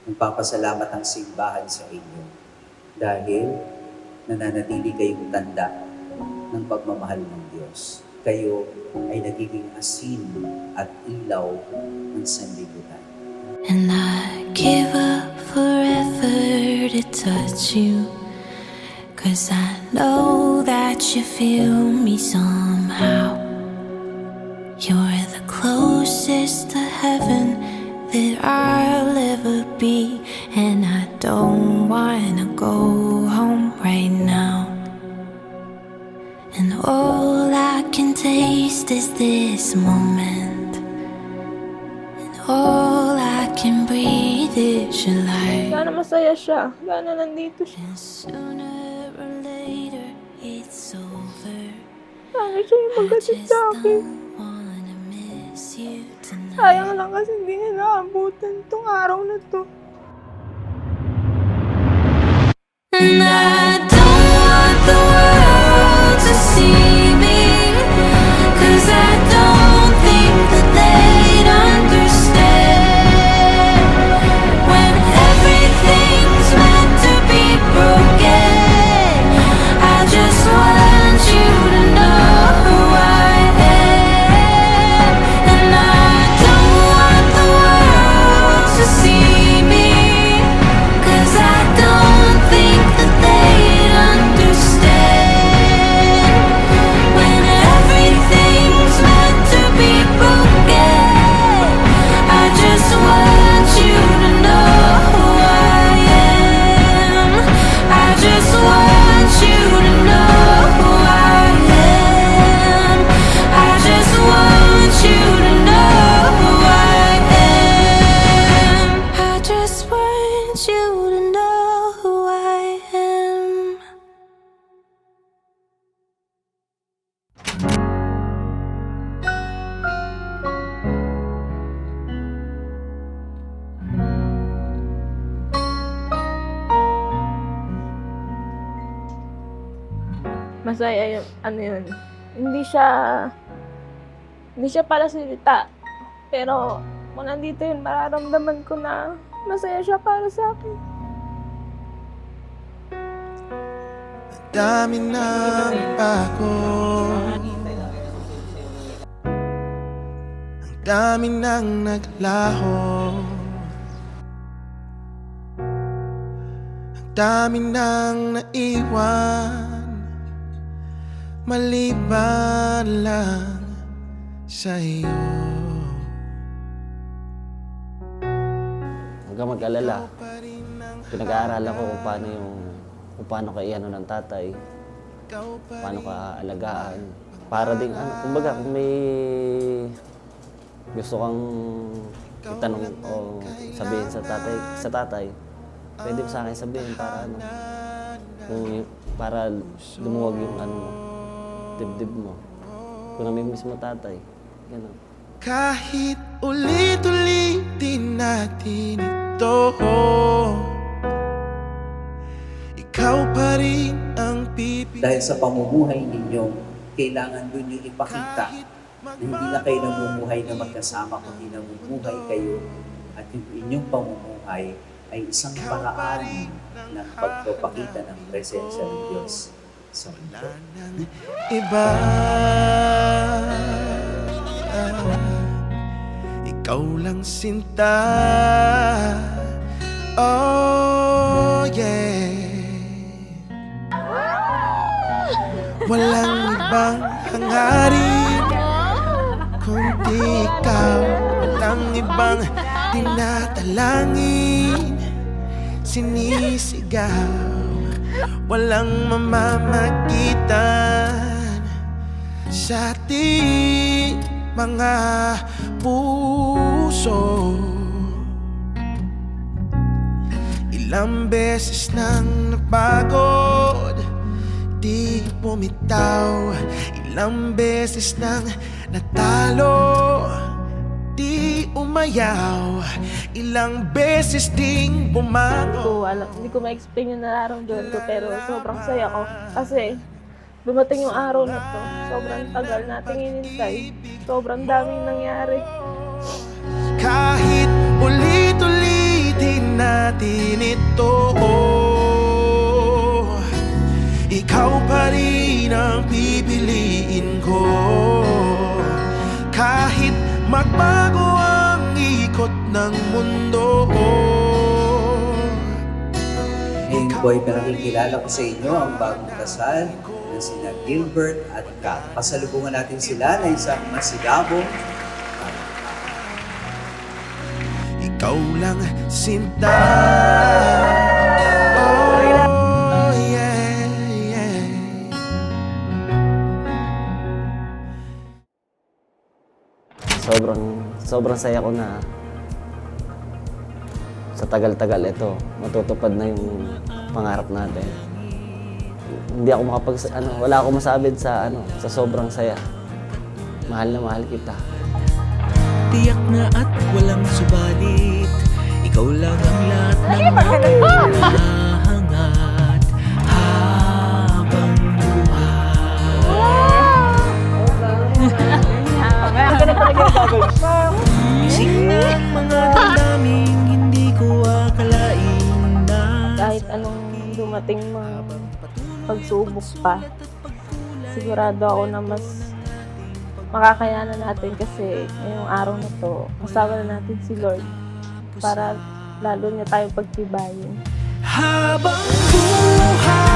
Nagpapasalamat ang simbahan sa inyo dahil nananatili kayong tanda ng pagmamahal ng Diyos. Kayo ay nagiging asin at ilaw ng sanlibutan. And I give up forever to touch you, 'cause I know that you feel me somehow. You're the closest to heaven that I'll ever be, and I don't wanna go home right now. And all I can taste is this moment, and all I can breathe is your light. Sana masaya siya. Sana nandito siya. And sooner or later it's over. Sana siya yung I magkatid just sa akin. don't wanna miss you tonight. Sayang lang kasi hindi niya naabutan tong araw na to. And I don't want the world to see me, 'cause I don't think that they'd understand when everything's meant to be broken. I just want you to know who I am. And I don't want the world to see me, 'cause I don't think that they'd understand when everything's meant to be broken. I just want you to know who I am. I just want you to know who I am. I just want you to know who I am. I just want you to know who I am. Masaya yung ano yun. Hindi siya pala salita. Pero kung nandito yun, mararamdaman ko na masaya siya para sa akin. Dami ng bago, ang dami ng naglaho, ang dami ng naiwan, maliban lang sa iyo. Huwag kang mag-alala. Pinag-aaralan ko kung paano ka iano ng tatay, paano ka alagaan. Para ding kumbaga kung may gusto kang itanong o sabihin sa tatay, pwede mo sa akin sabihin para lumuwag yung dibdib mo. Kung namimiss mo tatay, gano'n. Kahit ulit-ulitin natin ito, ikaw pa rin ang pipili. Dahil sa pamumuhay ninyo, kailangan doon nyo ipakita na hindi na kayo namumuhay na magkasama, kundi namumuhay kayo at yung inyong pamumuhay ay isang paraan ng pagpapakita ng presensya ng Diyos sa mundo. Iba, ikaw lang sinta. Oh yeah, walang ibang hangarin kundi ikaw. Walang ibang tinatalangin, sinisigaw. Walang mamamagitan sa ating mga puso. Ilang beses nang napagod, di bumitaw. Ilang beses nang natalo, di umayaw. Ilang beses ding bumangon. Hindi ko ma-explain yung nararamdaman ko, pero sobrang saya ko. Kasi dumating yung araw na to. Sobrang tagal nating inintay. Sobrang daming nangyari. Kahit ulit-ulitin na natin ito. Ikaw pa rin ang pipiliin ko, kahit magbago ang ikot ng mundo. Ngayon po ay pinakikilala ko sa inyo ang bagong kasal na sina Gilbert at Kat. Pasalubungan natin sila na isang masigabong Ikaw lang sinta. Oh yeah, yeah. Sobrang saya ko na sa tagal-tagal ito, matutupad na yung pangarap natin. Hindi ako wala akong masabi sa sobrang saya. Mahal na mahal kita. Tiyak na at walang subalit, ikaw lang ang lahat ng mahangat habang buhay. Ising ng mga damdaming hindi ko akalain na Kahit anong dumating mga pagsubok pa, sigurado ako na mas makakayanan natin kasi ngayong araw na to, kasama na natin si Lord para lalo niya tayong pagtibayin. habang buhay.